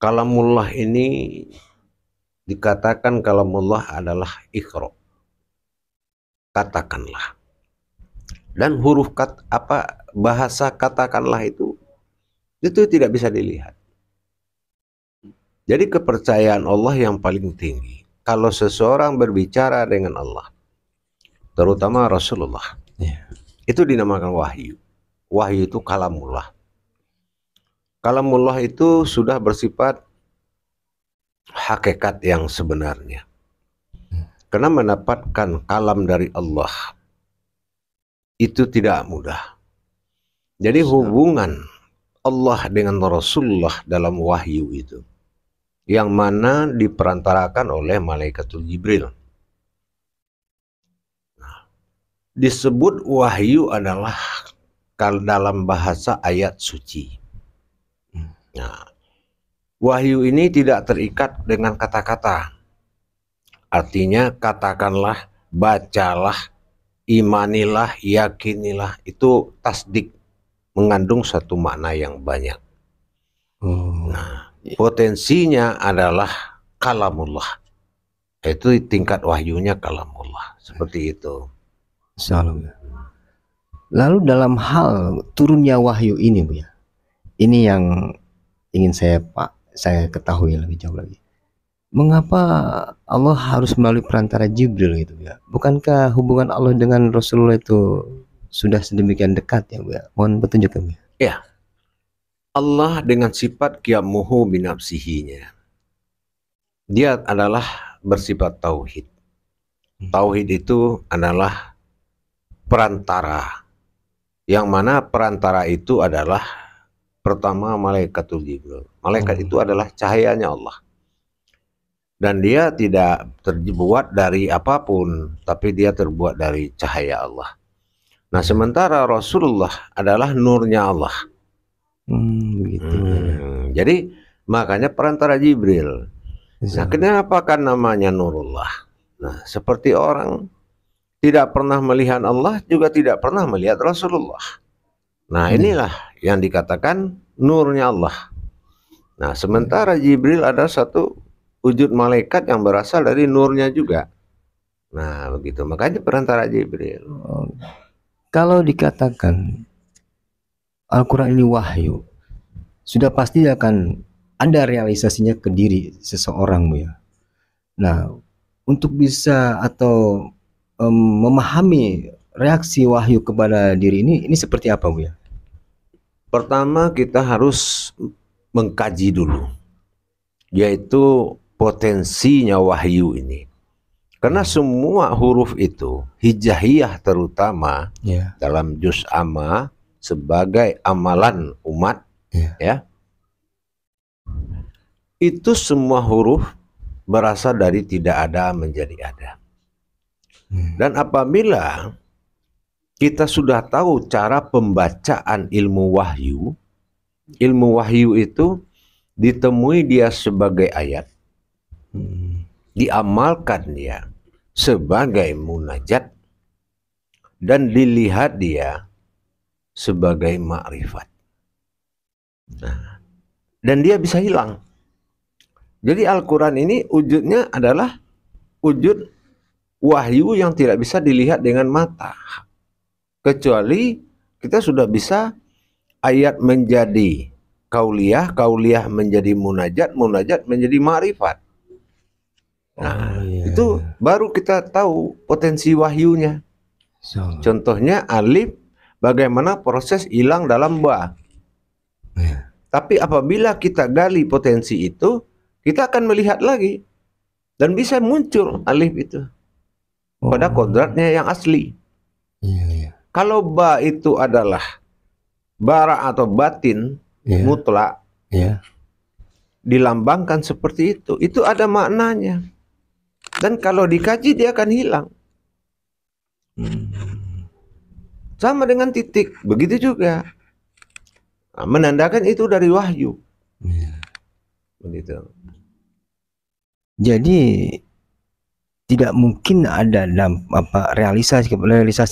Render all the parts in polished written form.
Kalamullah ini dikatakan kalamullah adalah iqra, katakanlah. Dan huruf bahasa katakanlah itu tidak bisa dilihat. Jadi kepercayaan Allah yang paling tinggi. Kalau seseorang berbicara dengan Allah, terutama Rasulullah, itu dinamakan wahyu. Wahyu itu kalamullah. Kalamullah itu sudah bersifat hakikat yang sebenarnya. Karena mendapatkan kalam dari Allah itu tidak mudah. Jadi hubungan Allah dengan Rasulullah dalam wahyu itu, yang mana diperantarakan oleh Malaikatul Jibril. Disebut wahyu adalah dalam bahasa ayat suci. Nah, wahyu ini tidak terikat dengan kata-kata. Artinya katakanlah, bacalah, imanilah, yakinilah, itu tasdik, mengandung satu makna yang banyak. Nah, potensinya adalah kalamullah. Itu tingkat wahyunya kalamullah. Seperti itu. Lalu dalam hal turunnya wahyu ini, Bu ya, ini yang ingin saya ketahui lebih jauh lagi. Mengapa Allah harus melalui perantara Jibril gitu ya? Bukankah hubungan Allah dengan Rasulullah itu sudah sedemikian dekat ya, Bu ya? Mohon petunjuk ya, Bu ya. Ya. Allah dengan sifat qiyamuhu binafsihinya, dia adalah bersifat tauhid. Tauhid itu adalah perantara, yang mana perantara itu adalah pertama Malaikatul Jibril. Malaikat itu adalah cahayanya Allah. Dan dia tidak terbuat dari apapun, tapi dia terbuat dari cahaya Allah. Nah, sementara Rasulullah adalah nurnya Allah. Begitu. Jadi makanya perantara Jibril. Nah, kenapa kan namanya Nurullah? Nah, seperti orang tidak pernah melihat Allah, juga tidak pernah melihat Rasulullah. Nah, inilah yang dikatakan nurnya Allah. Nah, sementara Jibril ada satu wujud malaikat yang berasal dari nurnya juga. Nah, begitu. Makanya perantara Jibril. Kalau dikatakan Al-Quran ini wahyu, sudah pasti akan ada realisasinya ke diri seseorang, Bu ya. Nah, untuk bisa atau memahami reaksi wahyu kepada diri ini seperti apa, Bu ya? Pertama kita harus mengkaji dulu, yaitu potensinya wahyu ini. Karena semua huruf itu, hijaiyah terutama, dalam juz amma sebagai amalan umat, ya, itu semua huruf berasal dari tidak ada menjadi ada. Dan apabila kita sudah tahu cara pembacaan ilmu wahyu itu ditemui dia sebagai ayat, diamalkan dia sebagai munajat, dan dilihat dia sebagai makrifat. Nah, dan dia bisa hilang. Jadi Al-Quran ini wujudnya adalah wujud wahyu yang tidak bisa dilihat dengan mata. Kecuali kita sudah bisa ayat menjadi kauliyah, kauliyah menjadi munajat, munajat menjadi makrifat. Nah, itu baru kita tahu potensi wahyunya. Contohnya alif, bagaimana proses hilang dalam ba. Tapi apabila kita gali potensi itu, kita akan melihat lagi dan bisa muncul alif itu pada kodratnya yang asli. Kalau ba itu adalah bara atau batin mutlak, dilambangkan seperti itu ada maknanya. Dan kalau dikaji dia akan hilang. Sama dengan titik, begitu juga. Nah, menandakan itu dari wahyu. Begitu. Jadi tidak mungkin ada realisasi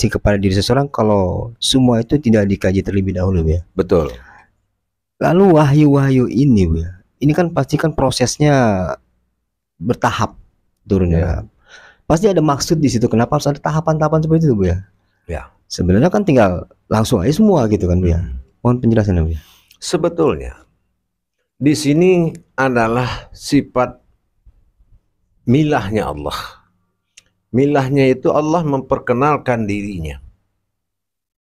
kepada diri seseorang kalau semua itu tidak dikaji terlebih dahulu, ya. Betul. Lalu wahyu-wahyu ini, ya, ini kan pasti kan prosesnya bertahap turunnya. Pasti ada maksud di situ. Kenapa harus ada tahapan-tahapan seperti itu, Bu ya? Ya. Sebenarnya kan tinggal langsung aja semua gitu kan, Bu ya. Mohon penjelasannya, Bu ya. Sebetulnya di sini adalah sifat milahnya Allah. Milahnya itu Allah memperkenalkan dirinya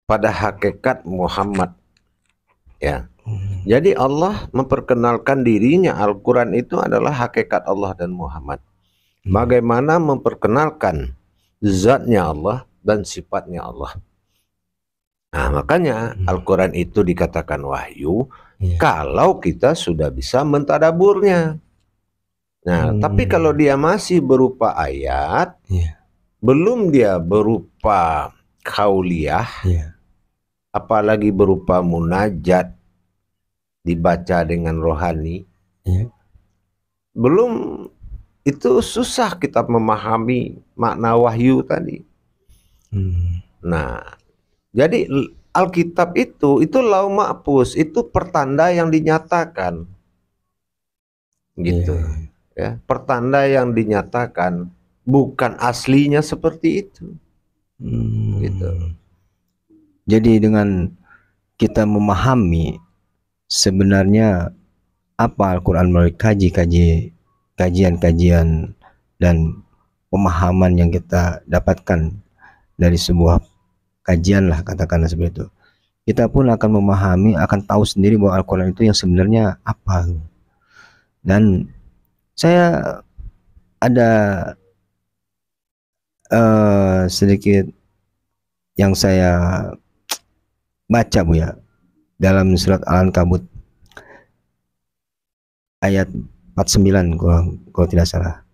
pada hakikat Muhammad. Ya. Jadi Allah memperkenalkan dirinya, Al-Quran itu adalah hakikat Allah dan Muhammad. Bagaimana memperkenalkan zatnya Allah dan sifatnya Allah. Nah, makanya Al-Quran itu dikatakan wahyu kalau kita sudah bisa mentadaburnya. Nah, tapi kalau dia masih berupa ayat, belum dia berupa kauliyah, apalagi berupa munajat, dibaca dengan rohani, belum, itu susah kita memahami makna wahyu tadi. Nah, jadi Alkitab itu Lauh Mahfuz, itu pertanda yang dinyatakan, gitu. Ya, pertanda yang dinyatakan, bukan aslinya seperti itu. Gitu. Jadi dengan kita memahami sebenarnya apa Al-Quran melalui kajian-kajian dan pemahaman yang kita dapatkan dari sebuah kajian lah, katakanlah seperti itu, kita pun akan memahami, akan tahu sendiri bahwa Al-Quran itu yang sebenarnya apa. Dan saya ada sedikit yang saya baca, Bu ya, dalam surat Al-Ankabut ayat 49 kalau tidak salah.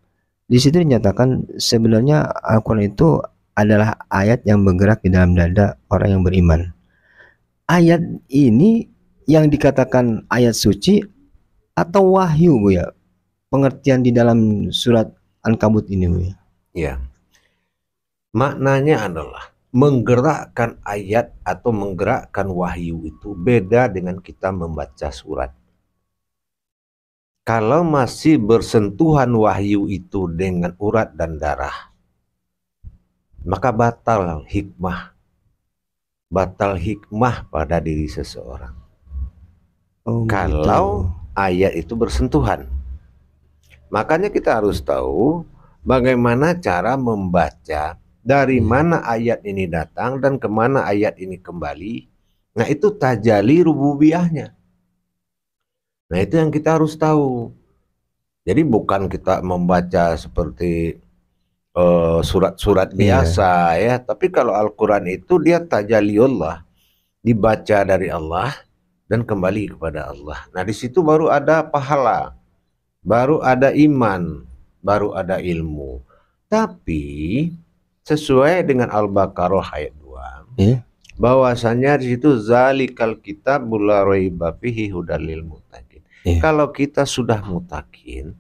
Di situ dinyatakan sebenarnya Al-Quran itu adalah ayat yang bergerak di dalam dada orang yang beriman. Ayat ini yang dikatakan ayat suci atau wahyu, Bu ya? Pengertian di dalam surat Al-Ankabut ini, Bu ya? Ya. Maknanya adalah menggerakkan ayat atau menggerakkan wahyu itu beda dengan kita membaca surat. Kalau masih bersentuhan wahyu itu dengan urat dan darah, maka batal hikmah pada diri seseorang. Kalau ayat itu bersentuhan, makanya kita harus tahu bagaimana cara membaca, dari mana ayat ini datang dan kemana ayat ini kembali. Nah, itu tajalli rububiyahnya. Nah, itu yang kita harus tahu. Jadi bukan kita membaca seperti surat-surat biasa ya, tapi kalau Al-Quran itu dia tajaliullah, dibaca dari Allah dan kembali kepada Allah. Nah, di situ baru ada pahala, baru ada iman, baru ada ilmu. Tapi sesuai dengan Al-Baqarah ayat 2, bahwasanya di situ zalikal kitabul la raiba fihi hudal lil muttaqin. Kalau kita sudah mutakin,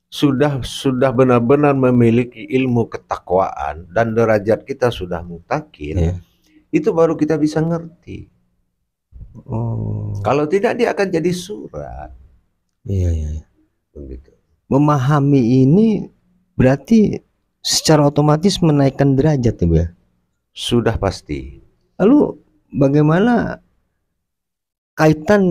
sudah benar-benar memiliki ilmu ketakwaan dan derajat kita sudah mutakin, itu baru kita bisa ngerti. Kalau tidak, dia akan jadi surat. Begitu. Memahami ini berarti secara otomatis menaikkan derajat, ya, Bu ya? Sudah pasti. Lalu bagaimana kaitan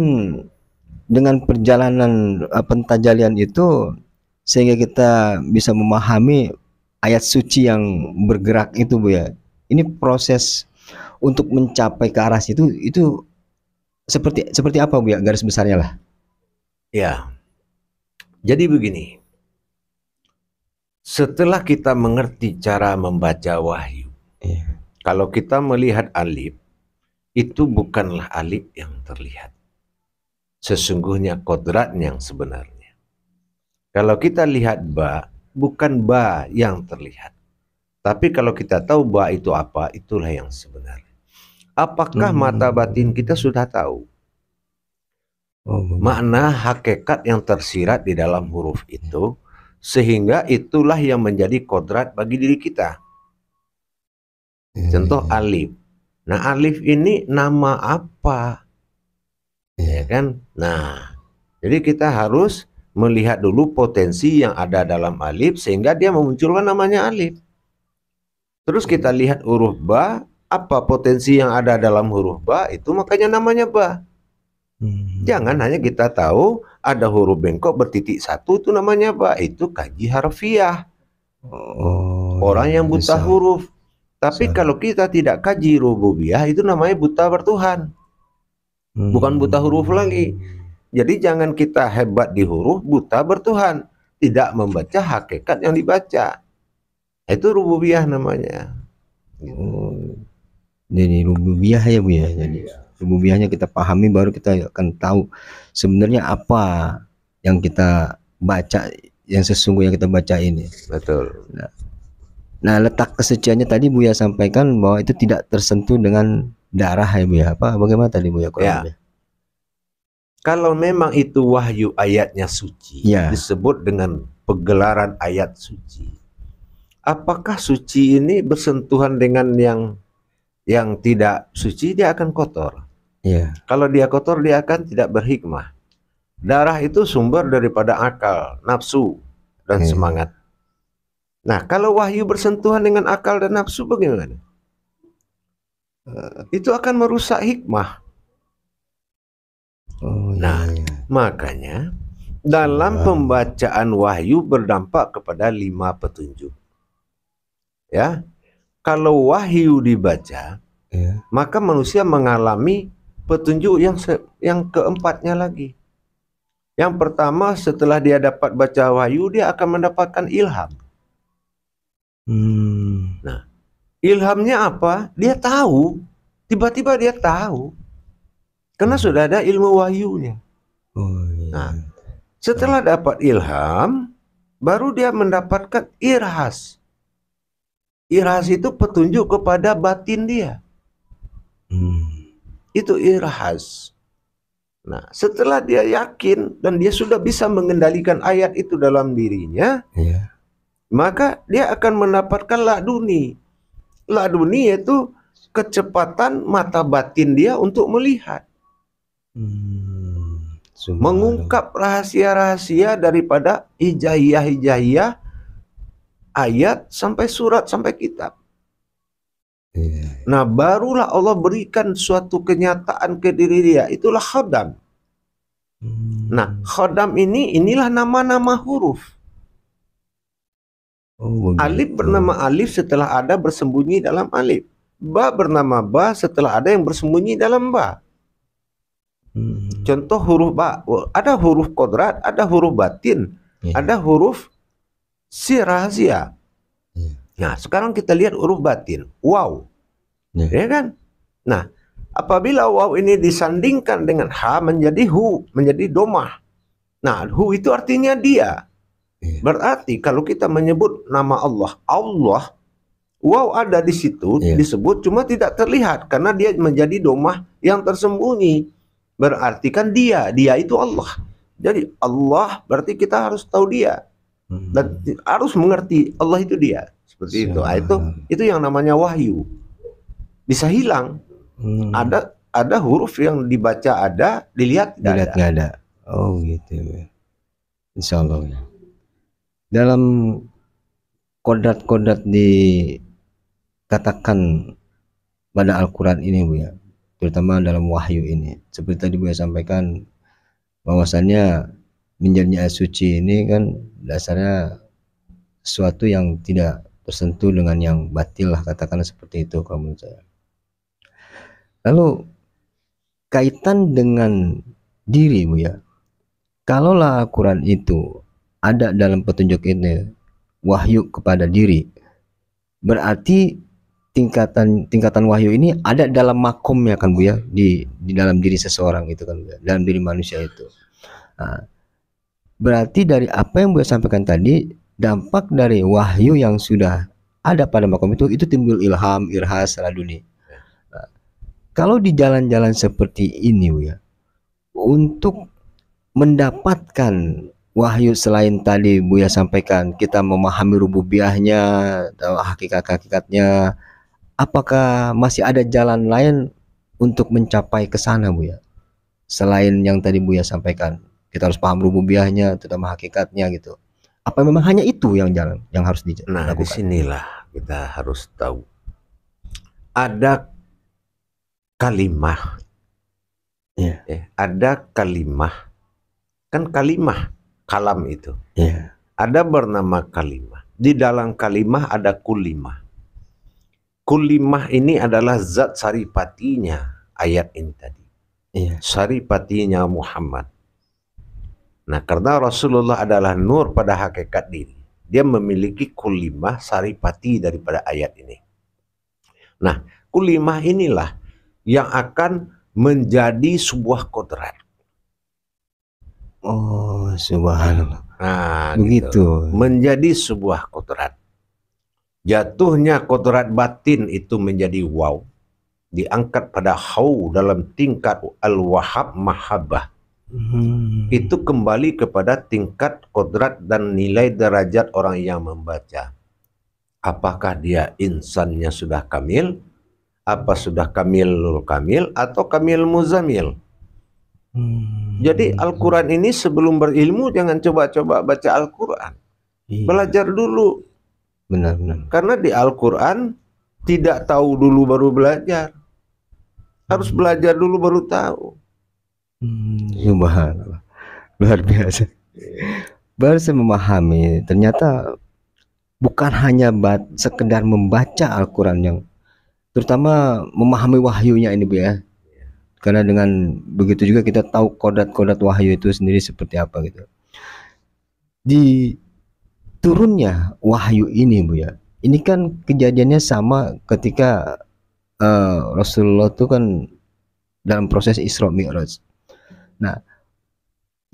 dengan perjalanan pentajalian itu sehingga kita bisa memahami ayat suci yang bergerak itu, Bu ya? Ini proses untuk mencapai ke arah situ itu seperti apa, Bu ya, garis besarnya lah? Ya. Jadi begini. Setelah kita mengerti cara membaca wahyu, kalau kita melihat alif, itu bukanlah alif yang terlihat. Sesungguhnya kodrat yang sebenarnya. Kalau kita lihat ba, bukan ba yang terlihat. Tapi kalau kita tahu ba itu apa, itulah yang sebenarnya. Apakah mata batin kita sudah tahu makna hakikat yang tersirat di dalam huruf itu, sehingga itulah yang menjadi kodrat bagi diri kita. Contoh alif. Nah, alif ini nama apa? Ya kan? Nah, Jadi kita harus melihat dulu potensi yang ada dalam alif sehingga dia memunculkan namanya alif. Terus kita lihat huruf ba, apa potensi yang ada dalam huruf ba, itu makanya namanya ba. Jangan hanya kita tahu ada huruf bengkok bertitik satu itu namanya ba, itu kaji harfiah. Orang yang buta huruf. Tapi kalau kita tidak kaji rububiyah itu namanya buta bertuhan. Bukan buta huruf lagi. Jadi jangan kita hebat di huruf, buta bertuhan, tidak membaca hakikat yang dibaca. Itu rububiyah namanya. Jadi rububiyah ya Bu ya. Jadi rububiyahnya kita pahami baru kita akan tahu sebenarnya apa yang kita baca, yang sesungguhnya kita baca ini. Betul. Nah, letak kesuciannya tadi Buya sampaikan bahwa itu tidak tersentuh dengan darah ya Bu ya. Apa bagaimana tadi Bu ya? Kalau memang itu wahyu ayatnya suci, ya, disebut dengan pegelaran ayat suci. Apakah suci ini bersentuhan dengan yang tidak suci, dia akan kotor. Ya. Kalau dia kotor, dia akan tidak berhikmah. Darah itu sumber daripada akal, nafsu, dan semangat. Nah, kalau wahyu bersentuhan dengan akal dan nafsu bagaimana? Itu akan merusak hikmah. Nah, makanya dalam pembacaan wahyu berdampak kepada 5 petunjuk. Ya, kalau wahyu dibaca, maka manusia mengalami petunjuk yang keempatnya lagi. Yang pertama, setelah dia dapat baca wahyu, dia akan mendapatkan ilham. Nah, ilhamnya apa? Dia tahu. Tiba-tiba dia tahu. Karena sudah ada ilmu wahyunya. Nah, setelah dapat ilham, baru dia mendapatkan irhas. Irhas itu petunjuk kepada batin dia. Itu irhas. Nah, setelah dia yakin dan dia sudah bisa mengendalikan ayat itu dalam dirinya, maka dia akan mendapatkan laduni. Laduni yaitu kecepatan mata batin dia untuk melihat. Mengungkap rahasia-rahasia daripada hijaiyah-hijaiyah ayat sampai surat sampai kitab. Nah, barulah Allah berikan suatu kenyataan ke diri dia. Itulah khodam. Nah, khodam inilah nama-nama huruf. Alif bernama alif setelah ada bersembunyi dalam alif. Ba bernama ba setelah ada yang bersembunyi dalam ba. Contoh huruf ba, ada huruf kodrat, ada huruf batin, ada huruf si rahasia. Nah, sekarang kita lihat huruf batin, waw, ya kan? Nah, apabila waw ini disandingkan dengan ha menjadi hu, menjadi domah. Nah, hu itu artinya dia. Berarti kalau kita menyebut nama Allah, Allah, waw ada di situ disebut cuma tidak terlihat karena dia menjadi domah yang tersembunyi. Berarti kan dia itu Allah. Jadi Allah berarti kita harus tahu dia dan harus mengerti Allah itu dia. Seperti itu. Itu yang namanya wahyu. Bisa hilang. Ada huruf yang dibaca ada, dilihat tidak ada. Oh gitu. Insya Allah. Dalam kodrat-kodrat dikatakan pada Al-Quran ini Bu ya, terutama dalam wahyu ini, seperti tadi Bu ya sampaikan bahwasannya menjadinya ayat suci ini kan dasarnya sesuatu yang tidak tersentuh dengan yang batil lah, katakanlah seperti itu kalau menurut saya. Lalu kaitan dengan diri Bu ya, kalaulah Al-Quran itu ada dalam petunjuk ini wahyu kepada diri, berarti tingkatan wahyu ini ada dalam makomnya kan Bu ya, di dalam diri seseorang itu kan Bu ya, dalam diri manusia itu. Nah, berarti dari apa yang Bu ya sampaikan tadi, dampak dari wahyu yang sudah ada pada makom itu timbul ilham, irhas, laduni. Nah, kalau di jalan-jalan seperti ini Bu ya, untuk mendapatkan wahyu selain tadi Bu ya sampaikan, kita memahami rububiyahnya atau hakikat-hakikatnya, apakah masih ada jalan lain untuk mencapai ke sana Bu ya, selain yang tadi Bu ya sampaikan? kita harus paham rububiyahnya, terutama hakikatnya gitu. Apa memang hanya itu yang harus dilakukan? Nah, disinilah kita harus tahu. Ada kalimah, ada kalimah, kan kalimah, kalam itu. Ada bernama kalimah. Di dalam kalimah ada kulimah. Kulimah ini adalah zat saripatinya ayat ini tadi. Saripatinya Muhammad. Nah, karena Rasulullah adalah nur pada hakikat diri, dia memiliki kulimah saripati daripada ayat ini. Nah, kulimah inilah yang akan menjadi sebuah kodrat. Oh, subhanallah. Nah, begitu. Menjadi sebuah kodrat. Jatuhnya kodrat batin itu menjadi waw, diangkat pada hau dalam tingkat al-wahab mahabbah. Itu kembali kepada tingkat kodrat dan nilai derajat orang yang membaca. Apakah dia insannya sudah kamil, apa sudah kamilul kamil, atau kamil muzamil. Jadi Al-Quran ini sebelum berilmu jangan coba-coba baca Al-Quran. Belajar dulu. Benar-benar. Karena di Al-Quran tidak tahu dulu baru belajar. Harus belajar dulu baru tahu. Subhanallah, luar biasa. Baru saya memahami ternyata bukan hanya sekedar membaca Al-Quran yang, terutama memahami wahyunya ini Bu ya. Karena dengan begitu juga kita tahu kodrat-kodrat wahyu itu sendiri seperti apa gitu. Di turunnya wahyu ini Bu ya, ini kan kejadiannya sama ketika Rasulullah itu kan dalam proses Isra Mi'raj. Nah,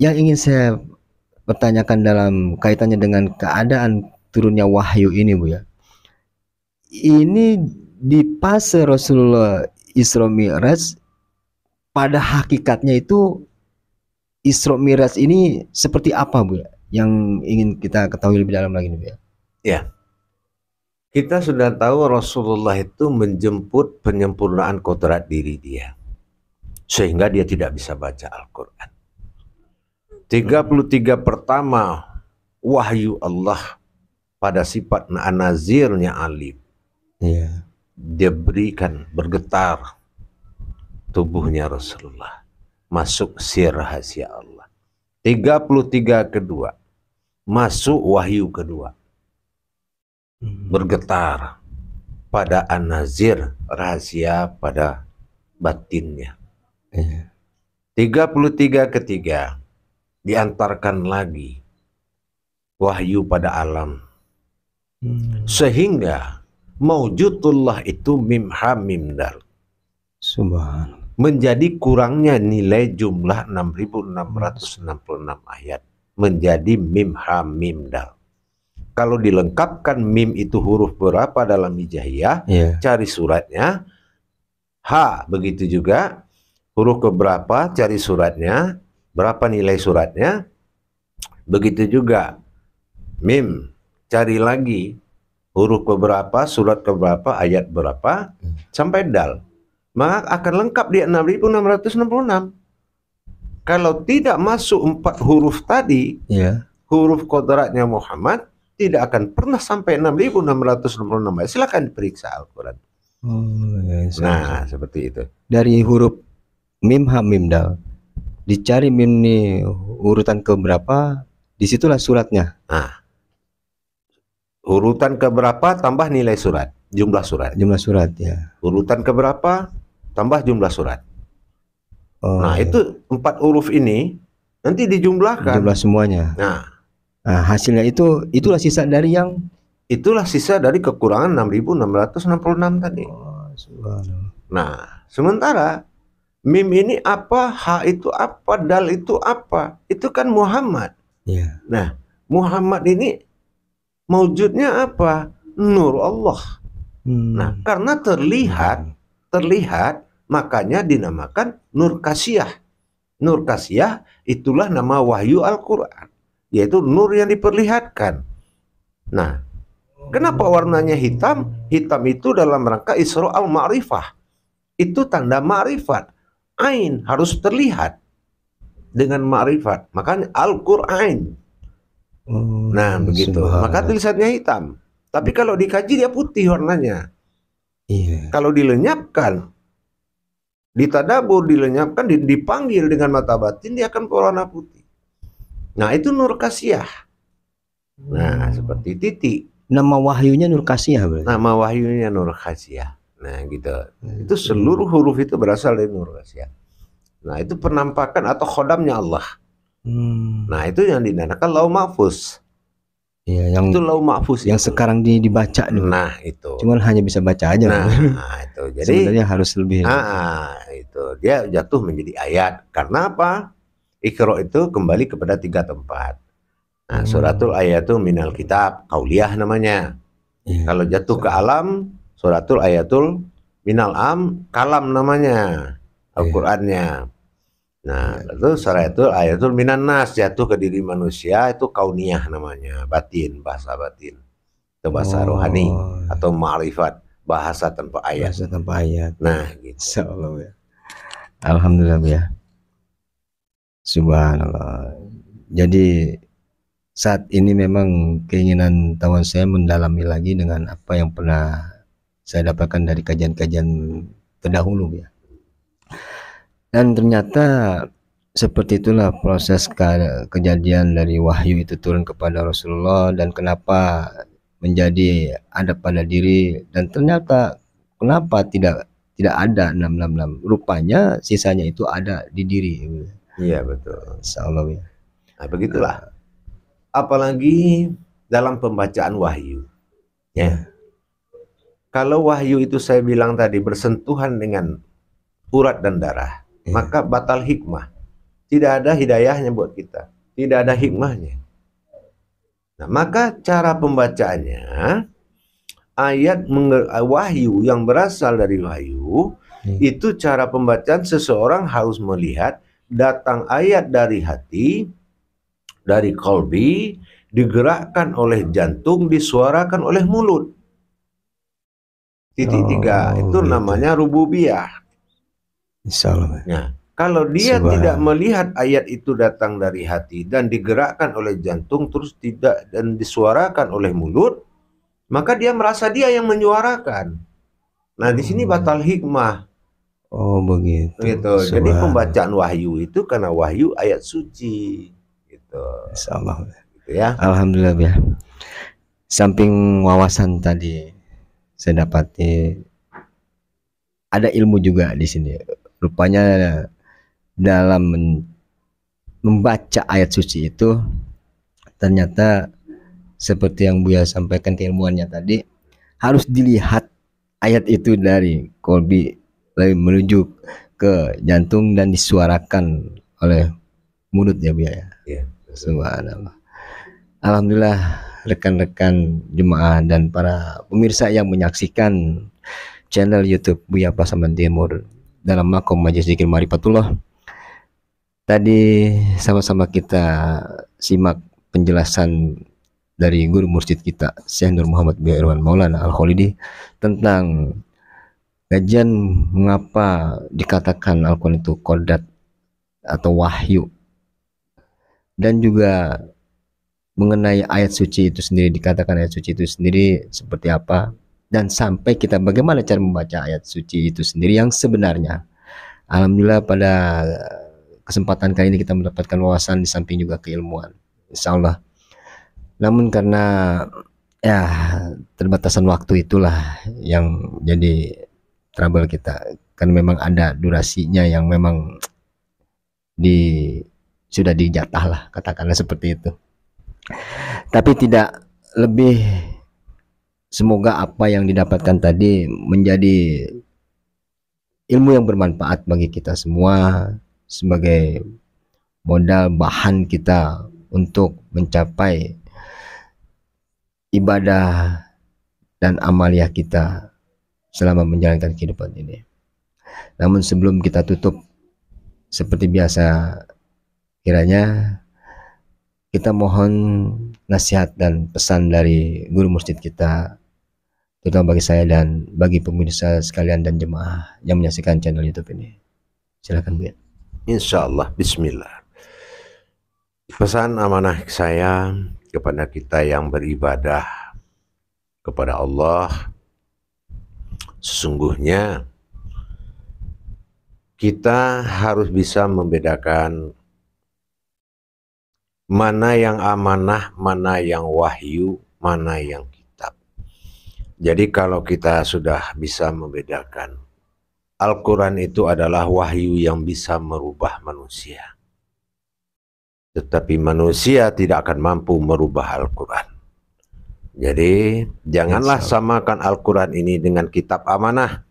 yang ingin saya pertanyakan dalam kaitannya dengan keadaan turunnya wahyu ini Bu ya, ini di fase Rasulullah Isra Mi'raj, pada hakikatnya itu Isra Mi'raj ini seperti apa Bu ya, yang ingin kita ketahui lebih dalam lagi nih Bu ya. Ya, kita sudah tahu Rasulullah itu menjemput penyempurnaan kodrat diri dia, sehingga dia tidak bisa baca Al-Quran. 33 pertama wahyu Allah pada sifat nazirnya alim. Dia berikan bergetar tubuhnya Rasulullah, masuk sir rahasia Allah. 33 kedua, masuk wahyu kedua, bergetar pada an-nazir, rahasia pada batinnya. 33 ketiga, diantarkan lagi wahyu pada alam, sehingga maujudullah itu mim ha mim dal. Subhanallah. Menjadi kurangnya nilai jumlah 6.666 ayat menjadi mim ha mim dal. Kalau dilengkapkan mim itu huruf berapa dalam hijaiyah, cari suratnya. Ha begitu juga, huruf keberapa cari suratnya, berapa nilai suratnya. Begitu juga mim, cari lagi huruf keberapa, surat keberapa, ayat berapa, sampai dal. Maka akan lengkap di 6.666. Kalau tidak masuk 4 huruf tadi, huruf kodratnya Muhammad, tidak akan pernah sampai 6.666. Silakan periksa Al-Quran. Nah, seperti itu. Dari huruf mim ha mim dal, dicari mim nih urutan keberapa, disitulah suratnya. Nah, urutan keberapa tambah nilai surat, jumlah surat. Jumlah surat ya. Urutan keberapa tambah jumlah surat. Nah, itu 4 huruf ini nanti dijumlahkan. Jumlah semuanya. Nah, hasilnya itulah sisa dari yang kekurangan 6.666 tadi. Nah, sementara mim ini apa, ha itu apa, dal itu apa? Itu kan Muhammad. Nah, Muhammad ini maujudnya apa? Nur Allah. Nah, karena terlihat, makanya dinamakan Nur Kasiyah. Nur Kasiyah itulah nama wahyu Al-Quran, yaitu nur yang diperlihatkan. Nah, kenapa warnanya hitam? Hitam itu dalam rangka Isra al-Ma'rifah. Itu tanda ma'rifat. Ain harus terlihat. dengan ma'rifat. Makanya Al-Qur'an. Nah, begitu. Maka tulisannya hitam. Tapi kalau dikaji dia putih warnanya. Iya. Kalau dilenyapkan, ditadabur, dilenyapkan, dipanggil dengan mata batin, dia akan berwarna putih. Nah, itu Nur Kasiyah. Nah, seperti titik. Nama wahyunya Nur Kasiyah berarti. Nama wahyunya Nur Kasiyah. Nah, gitu. Itu seluruh huruf itu berasal dari Nur Kasiyah. Nah, itu penampakan atau khodamnya Allah. Nah, itu yang dinamakan Lauh Mahfuz. Iya, yang itu Lauh Mahfuz yang itu. Sekarang dibaca nih. Nah, itu. Cuman hanya bisa baca aja. Nah, itu. Jadi sebenarnya harus lebih. Itu dia jatuh menjadi ayat. Karena apa? Iqra itu kembali kepada 3 tempat. Nah, suratul ayatul minal kitab, qauliyah namanya. Kalau jatuh ke alam, suratul ayatul minal am, kalam namanya. Al-Qur'annya. Nah, lalu suratul ayatul minan nas, jatuh ke diri manusia, itu kauniyah namanya, batin, bahasa batin. Itu bahasa rohani atau ma'rifat, bahasa tanpa ayat. Bahasa tanpa ayat. Nah, gitu. Insyaallah ya. Alhamdulillah ya. Subhanallah. Jadi saat ini memang keinginan tawan saya mendalami lagi dengan apa yang pernah saya dapatkan dari kajian-kajian terdahulu ya. Dan ternyata seperti itulah proses kejadian dari wahyu itu turun kepada Rasulullah, dan kenapa menjadi ada pada diri, dan ternyata kenapa tidak ada 666, rupanya sisanya itu ada di diri. Iya, betul. Insyaallah ya. Nah, begitulah. Apalagi dalam pembacaan wahyu. Ya. Kalau wahyu itu saya bilang tadi bersentuhan dengan urat dan darah, maka batal hikmah. Tidak ada hidayahnya buat kita. Tidak ada hikmahnya. Nah, maka cara pembacaannya, ayat wahyu yang berasal dari wahyu, itu cara pembacaan seseorang harus melihat datang ayat dari hati, dari qalbi, digerakkan oleh jantung, disuarakan oleh mulut. Titik 3 itu namanya rububiyah. Insyaallah. Nah, kalau dia tidak melihat ayat itu datang dari hati dan digerakkan oleh jantung, terus tidak dan disuarakan oleh mulut, maka dia merasa dia yang menyuarakan. Nah, di sini batal hikmah. Oh, begitu. Gitu. Jadi pembacaan wahyu itu karena wahyu ayat suci. Gitu. Insyaallah. Gitu ya. Alhamdulillah ya. Samping wawasan tadi saya dapati ada ilmu juga di sini. Rupanya dalam membaca ayat suci itu ternyata seperti yang Buya sampaikan keilmuannya tadi, harus dilihat ayat itu dari kolbi lalu menuju ke jantung dan disuarakan oleh mulut ya Buya ya. Subhanallah. Alhamdulillah rekan-rekan jemaah dan para pemirsa yang menyaksikan channel YouTube Buya Pasaman Timur dalam makom Majelis Zikir Ma'rifatullah. Tadi sama-sama kita simak penjelasan dari guru mursyid kita Syekh Nur Muhammad bin Irwan Maulana Al-Khalidi tentang kajian mengapa dikatakan Al-Quran itu qodat atau wahyu, dan juga mengenai ayat suci itu sendiri, dikatakan ayat suci itu sendiri seperti apa, dan sampai kita bagaimana cara membaca ayat suci itu sendiri yang sebenarnya. Alhamdulillah pada kesempatan kali ini kita mendapatkan wawasan di samping juga keilmuan, insyaallah. Namun karena ya terbatasan waktu itulah yang jadi trouble kita, kan memang ada durasinya yang memang sudah dijatah lah, katakanlah seperti itu. Tapi tidak lebih, semoga apa yang didapatkan tadi menjadi ilmu yang bermanfaat bagi kita semua sebagai modal bahan kita untuk mencapai ibadah dan amaliyah kita selama menjalankan kehidupan ini. Namun sebelum kita tutup, seperti biasa, kiranya kita mohon nasihat dan pesan dari guru mursyid kita, terutama bagi saya dan bagi pemirsa sekalian dan jemaah yang menyaksikan channel YouTube ini. Silakan Bu. Insyaallah, bismillah. Pesan amanah saya kepada kita yang beribadah kepada Allah, sesungguhnya kita harus bisa membedakan mana yang amanah, mana yang wahyu, mana yang kitab. Jadi kalau kita sudah bisa membedakan, Al-Quran itu adalah wahyu yang bisa merubah manusia. Tetapi manusia tidak akan mampu merubah Al-Quran. Jadi janganlah samakan Al-Quran ini dengan kitab amanah.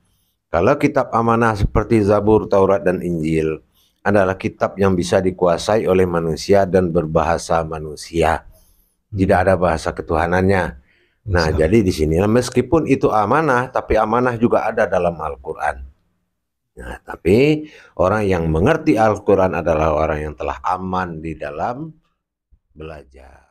Kalau kitab amanah seperti Zabur, Taurat, dan Injil adalah kitab yang bisa dikuasai oleh manusia dan berbahasa manusia. Tidak ada bahasa ketuhanannya. Nah, jadi di sini meskipun itu amanah, tapi amanah juga ada dalam Al-Quran. Nah, tapi orang yang mengerti Al-Quran adalah orang yang telah aman di dalam belajar.